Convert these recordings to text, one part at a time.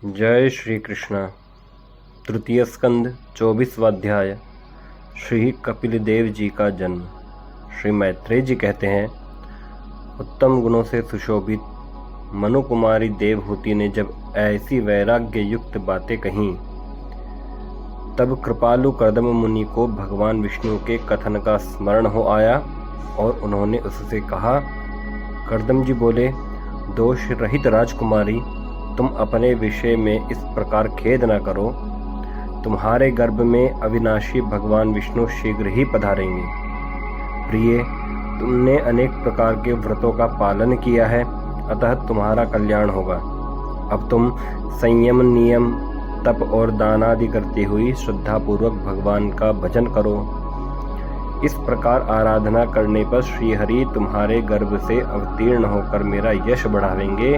जय श्री कृष्ण। तृतीय स्कंद 24वां अध्याय। श्री कपिल देव जी का जन्म। श्री मैत्रेय जी कहते हैं, उत्तम गुणों से सुशोभित मनु कुमारी देवहूति ने जब ऐसी वैराग्य युक्त बातें कहीं, तब कृपालु कर्दम मुनि को भगवान विष्णु के कथन का स्मरण हो आया और उन्होंने उससे कहा। कर्दम जी बोले, दोष रहित राजकुमारी, तुम अपने विषय में इस प्रकार खेद न करो। तुम्हारे गर्भ में अविनाशी भगवान विष्णु शीघ्र ही पधारेंगे। प्रिय, तुमने अनेक प्रकार के व्रतों का पालन किया है, अतः तुम्हारा कल्याण होगा। अब तुम संयम, नियम, तप और दान आदि करती हुई श्रद्धापूर्वक भगवान का भजन करो। इस प्रकार आराधना करने पर श्रीहरि तुम्हारे गर्भ से अवतीर्ण होकर मेरा यश बढ़ावेंगे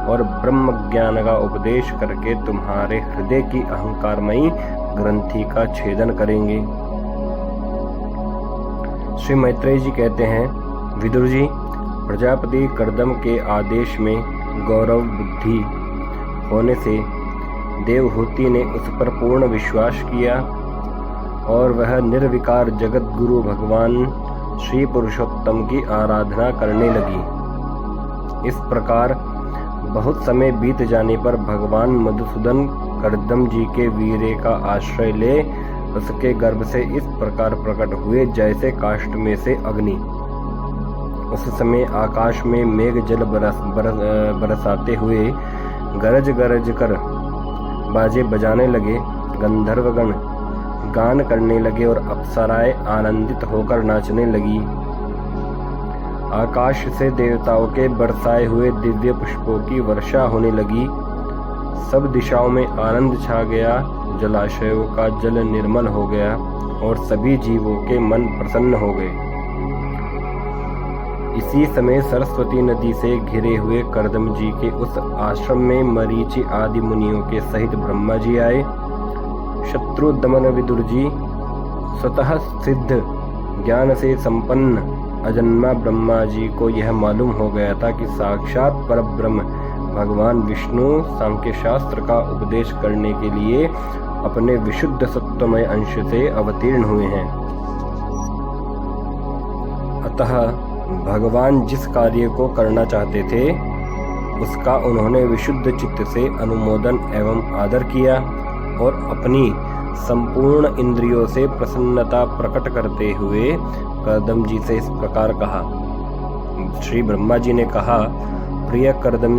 और ब्रह्म ज्ञान का उपदेश करके तुम्हारे हृदय की अहंकारमयी ग्रंथि का छेदन करेंगे। श्री मैत्रेय जी कहते हैं, विदुर जी, प्रजापति कर्दम के आदेश में गौरव बुद्धि होने से देवहूति ने उस पर पूर्ण विश्वास किया और वह निर्विकार जगत गुरु भगवान श्री पुरुषोत्तम की आराधना करने लगी। इस प्रकार बहुत समय बीत जाने पर भगवान मधुसूदन कर्दम जी के वीर्य का आश्रय ले उसके गर्भ से इस प्रकार प्रकट हुए जैसे काष्ठ में से अग्नि। उस समय आकाश में मेघ जल बरसाते हुए गरज गरज कर बाजे बजाने लगे, गंधर्वगण गान करने लगे और अप्सराएं आनंदित होकर नाचने लगी। आकाश से देवताओं के बरसाए हुए दिव्य पुष्पों की वर्षा होने लगी। सब दिशाओं में आनंद छा गया, जलाशयों का जल निर्मल हो गया और सभी जीवों के मन प्रसन्न हो गए। इसी समय सरस्वती नदी से घिरे हुए कर्दम जी के उस आश्रम में मरीचि आदि मुनियों के सहित ब्रह्मा जी आए। शत्रु दमन विदुर जी, स्वतः सिद्ध ज्ञान से संपन्न अजन्मा ब्रह्मा जी को यह मालूम हो गया था कि साक्षात परब्रह्म भगवान विष्णु सांख्य शास्त्र का उपदेश करने के लिए अपने विशुद्ध सत्वमय अंश से अवतीर्ण हुए हैं। अतः भगवान जिस कार्य को करना चाहते थे उसका उन्होंने विशुद्ध चित्त से अनुमोदन एवं आदर किया और अपनी संपूर्ण इंद्रियों से प्रसन्नता प्रकट करते हुए कर्दम जी से इस प्रकार कहा। श्री ब्रह्मा जी ने कहा, प्रिय कर्दम,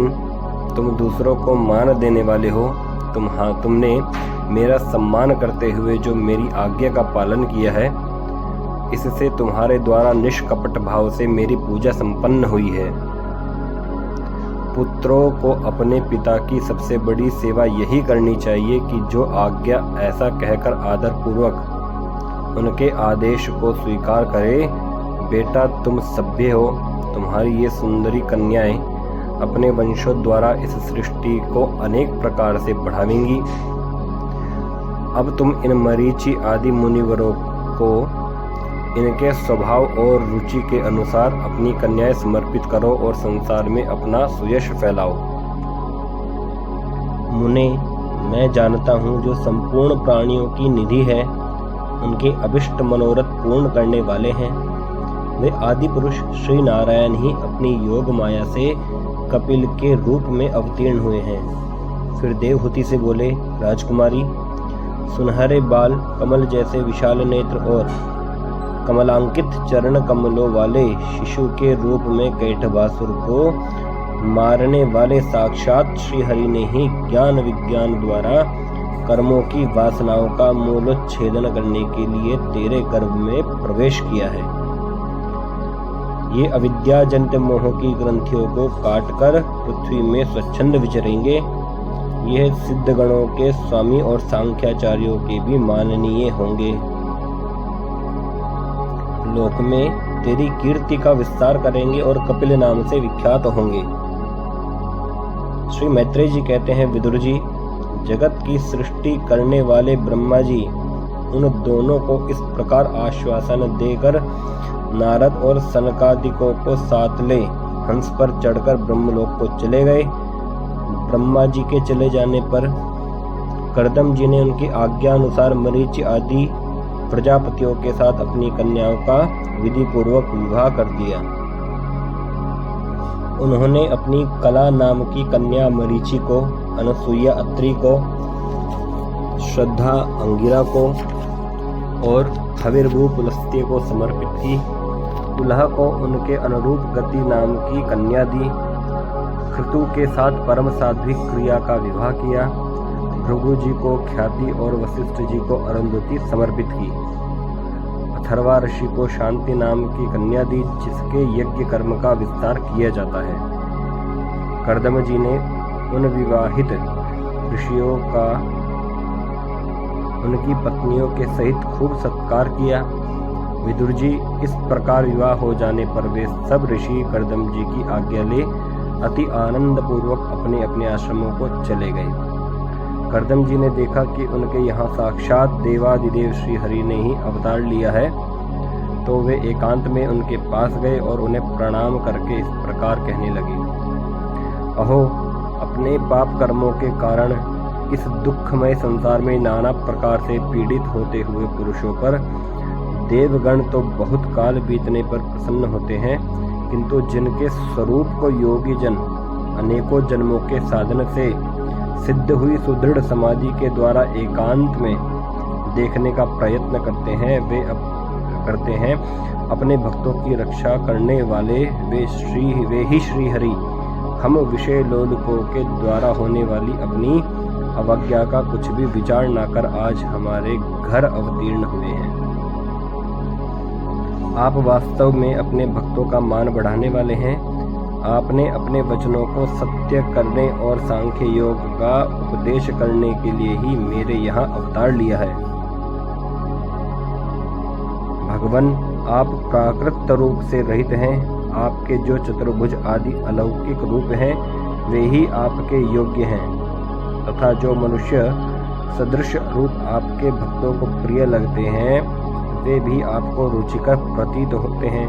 तुम दूसरों को मान देने वाले हो। तुमने मेरा सम्मान करते हुए जो मेरी आज्ञा का पालन किया है, इससे तुम्हारे द्वारा निष्कपट भाव से मेरी पूजा संपन्न हुई है। पुत्रों को अपने पिता की सबसे बड़ी सेवा यही करनी चाहिए कि जो आज्ञा ऐसा कहकर आदर पूर्वक उनके आदेश को स्वीकार करे। बेटा, तुम सभ्य हो, तुम्हारी ये सुंदरी कन्याएं अपने वंशों द्वारा इस सृष्टि को अनेक प्रकार से बढ़ावेंगी। अब तुम इन मरीचि आदि मुनिवरों को इनके स्वभाव और रुचि के अनुसार अपनी कन्याएं समर्पित करो और संसार में अपना सुयश फैलाओ। मुने, मैं जानता हूँ जो संपूर्ण प्राणियों की निधि है, उनके अभिष्ट मनोरथ पूर्ण करने वाले हैं। वे आदि पुरुष श्री नारायण ही अपनी योग माया से कपिल के रूप में अवतीर्ण हुए हैं। फिर देवहूति से बोले, राजकुमारी, सुनहरे बाल, कमल जैसे विशाल नेत्र और कमलांकित चरण कमलों वाले शिशु के रूप में कैटभासुर को मारने वाले साक्षात श्रीहरि ने ही ज्ञान विज्ञान द्वारा कर्मों की वासनाओं का मूलोच्छेदन करने के लिए तेरे गर्भ में प्रवेश किया है। ये अविद्याजनित मोह की ग्रंथियों को काटकर पृथ्वी में स्वच्छंद विचरेंगे। यह सिद्ध गणों के स्वामी और सांख्याचार्यों के भी माननीय होंगे। लोक में तेरी कीर्ति का विस्तार करेंगे और कपिल नाम से विख्यात होंगे। श्री मैत्रेय जी कहते हैं, विदुर जी, जगत की सृष्टि करने वाले ब्रह्मा जी उन दोनों को इस प्रकार आश्वासन देकर नारद और सनकादिकों को साथ ले हंस पर चढ़कर ब्रह्मलोक को चले गए। ब्रह्मा जी के चले जाने पर कर्दम जी ने उनकी आज्ञा अनुसार मरीचि आदि प्रजापतियों के साथ अपनी कन्याओं का विधि पूर्वक विवाह कर दिया। उन्होंने अपनी कला नाम की कन्या मरीचि को, अनसुईया अत्रि को, श्रद्धा अंगिरा को और हविर्भू पुलस्त्य को समर्पित की। दुल्हा को उनके अनुरूप गति नाम की कन्या दी। क्रतु के साथ परम साध्विक क्रिया का विवाह किया। भृगु जी को ख्याति और वशिष्ठ जी को अरुंधति समर्पित की। अथर्वा ऋषि को शांति नाम की कन्या दी, जिसके यज्ञ कर्म का विस्तार किया जाता है। कर्दम जी ने उन विवाहित ऋषियों का उनकी पत्नियों के सहित खूब सत्कार किया। विदुर जी इस प्रकार विवाह हो जाने पर वे सब ऋषि कर्दम जी की आज्ञा ले अति आनंद पूर्वक अपने अपने आश्रमों को चले गए। कर्दम जी ने देखा कि उनके यहाँ साक्षात देवादिदेव श्री हरि ने ही अवतार लिया है, तो वे एकांत में उनके पास गए और उन्हें प्रणाम करके इस प्रकार कहने लगे। अहो, अपने पाप कर्मों के कारण इस दुखमय संसार में नाना प्रकार से पीड़ित होते हुए पुरुषों पर देवगण तो बहुत काल बीतने पर प्रसन्न होते हैं, किंतु जिनके स्वरूप को योगी जन अनेकों जन्मों के साधन से सिद्ध हुई सुदृढ़ समाधि के द्वारा एकांत में देखने का प्रयत्न करते हैं, अपने भक्तों की रक्षा करने वाले वे ही श्री हरि हम विषय लोलुपों के द्वारा होने वाली अपनी अवज्ञा का कुछ भी विचार न कर आज हमारे घर अवतीर्ण हुए हैं। आप वास्तव में अपने भक्तों का मान बढ़ाने वाले हैं। आपने अपने वचनों को सत्य करने और सांख्य योग का उपदेश करने के लिए ही मेरे यहाँ अवतार लिया है। भगवान, आप प्राकृत रूप से रहित हैं। आपके जो चतुर्भुज आदि अलौकिक रूप हैं वे ही आपके योग्य हैं, तथा जो मनुष्य सदृश रूप आपके भक्तों को प्रिय लगते हैं वे भी आपको रुचिकर प्रतीत होते हैं।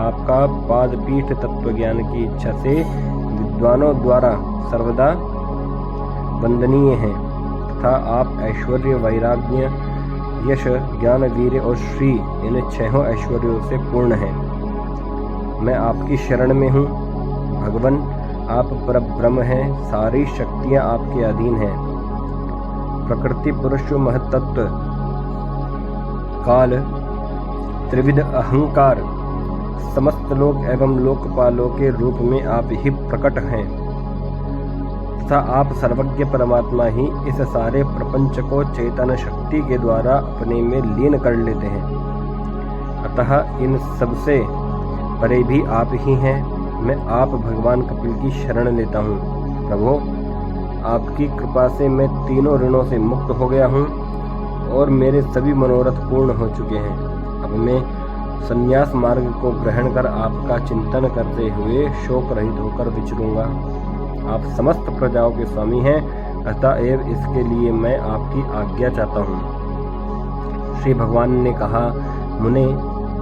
आपका पादपीठ तत्वज्ञान की इच्छा से विद्वानों द्वारा सर्वदा वंदनीय है, तथा आप ऐश्वर्य, वैराग्य, यश, ज्ञान, वीर्य और श्री इन छहों ऐश्वर्यों से पूर्ण हैं। मैं आपकी शरण में हूँ। भगवान, आप परब्रह्म हैं। सारी शक्तियाँ आपके अधीन हैं। प्रकृति, पुरुष, महत्तत्व, काल, त्रिविध अहंकार, समस्त लोक एवं लोकपालों के रूप में आप ही प्रकट हैं, तथा आप सर्वज्ञ परमात्मा ही इस सारे प्रपंच को चेतन शक्ति के द्वारा अपने में लीन कर लेते हैं। अतः इन सबसे परे भी आप ही हैं। मैं आप भगवान कपिल की शरण लेता हूँ। प्रभु, आपकी कृपा से मैं तीनों ऋणों से मुक्त हो गया हूँ और मेरे सभी मनोरथ पूर्ण हो चुके हैं। अब मैं संन्यास मार्ग को ग्रहण कर आपका चिंतन करते हुए शोक रहित होकर विचरूंगा। आप समस्त प्रजाओं के स्वामी हैं, अतएव इसके लिए मैं आपकी आज्ञा चाहता हूँ। श्री भगवान ने कहा, मुने,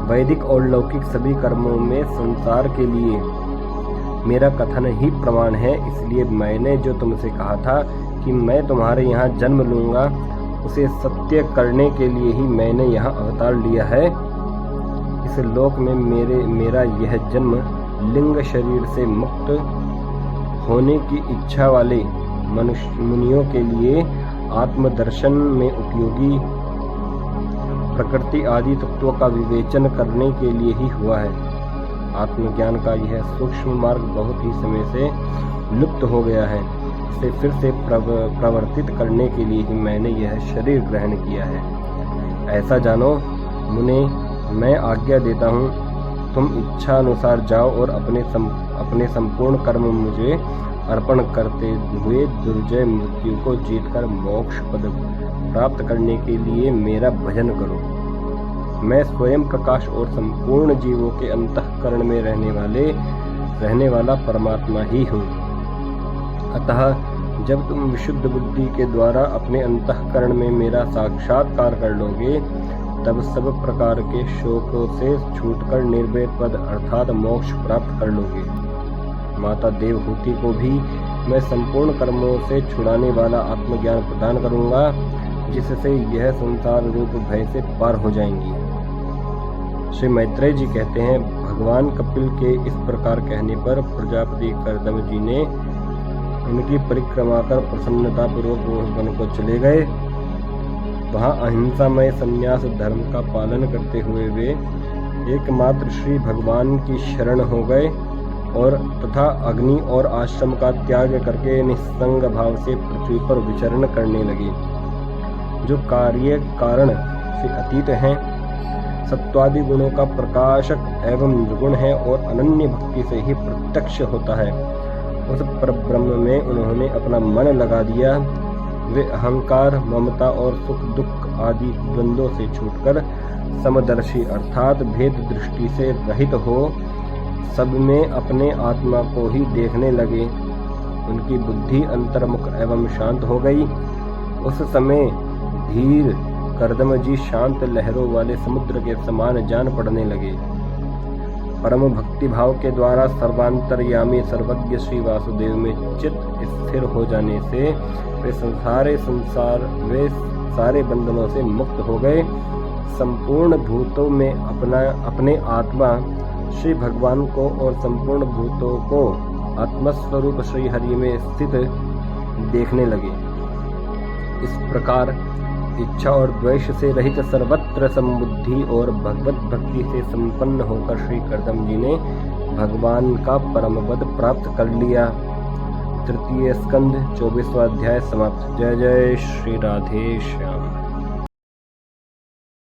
वैदिक और लौकिक सभी कर्मों में संसार के लिए मेरा कथन ही प्रमाण है। इसलिए मैंने जो तुमसे कहा था कि मैं तुम्हारे यहाँ जन्म लूँगा, उसे सत्य करने के लिए ही मैंने यहाँ अवतार लिया है। इस लोक में मेरा यह जन्म लिंग शरीर से मुक्त होने की इच्छा वाले मुनियों के लिए आत्मदर्शन में उपयोगी प्रकृति आदि तत्वों का विवेचन करने के लिए ही हुआ है। आत्मज्ञान का यह सूक्ष्म मार्ग बहुत ही समय से लुप्त हो गया है। इसे फिर से प्रवर्तित करने के लिए ही मैंने यह शरीर ग्रहण किया है। ऐसा जानो मुने, मैं आज्ञा देता हूँ, तुम इच्छा अनुसार जाओ और अपने संपूर्ण कर्म मुझे अर्पण करते हुए दुर्जय मृत्यु को जीतकर मोक्ष पद प्राप्त करने के लिए मेरा भजन करो। मैं स्वयं प्रकाश और संपूर्ण जीवों के अंतःकरण में रहने वाला परमात्मा ही हूँ। अतः जब तुम विशुद्ध बुद्धि के द्वारा अपने अंतःकरण में मेरा साक्षात्कार कर लोगे, तब सब प्रकार के शोकों से छूटकर निर्भय पद अर्थात मोक्ष प्राप्त कर लोगे। माता देवहूति को भी मैं संपूर्ण कर्मों से छुड़ाने वाला आत्मज्ञान प्रदान करूंगा, जिससे यह संसार रूप भय से पार हो जाएंगी। श्री मैत्रेय जी कहते हैं, भगवान कपिल के इस प्रकार कहने पर प्रजापति कर्दम जी ने उनकी परिक्रमा कर प्रसन्नतापूर्वक वन को चले गए। वहां अहिंसामय संन्यास धर्म का पालन करते हुए वे एकमात्र श्री भगवान की शरण हो गए और तथा अग्नि और आश्रम का त्याग करके निस्संग भाव से पृथ्वी पर विचरण करने लगे, जो कार्य कारण से अतीत हैं, सत्वादि गुणों का प्रकाशक एवं निर्गुण है और अनन्य भक्ति से ही प्रत्यक्ष होता है। उस परब्रह्म में उन्होंने अपना मन लगा दिया। वे अहंकार, ममता और सुख दुख आदि द्वंद्वों से छूटकर समदर्शी अर्थात भेद दृष्टि से रहित हो सब में अपने आत्मा को ही देखने लगे। उनकी बुद्धि अंतर्मुख एवं शांत हो गई। उस समय धीर कर्दम जी शांत लहरों वाले समुद्र के समान जान पड़ने लगे। परम भक्ति भाव के द्वारा सर्वांतर्यामी सर्वज्ञ श्री वासुदेव में चित्त स्थिर हो जाने से वे सारे बंधनों से मुक्त हो गए। संपूर्ण भूतों में अपने आत्मा श्री भगवान को और संपूर्ण भूतों को आत्मस्वरूप श्री हरि में स्थित देखने लगे। इस प्रकार इच्छा और द्वेष से रहित सर्वत्र समबुद्धि और भगवत भक्ति से संपन्न होकर श्री कर्दम जी ने भगवान का परम पद प्राप्त कर लिया। तृतीय स्कंध 24वां अध्याय समाप्त। जय जय श्री राधे श्याम।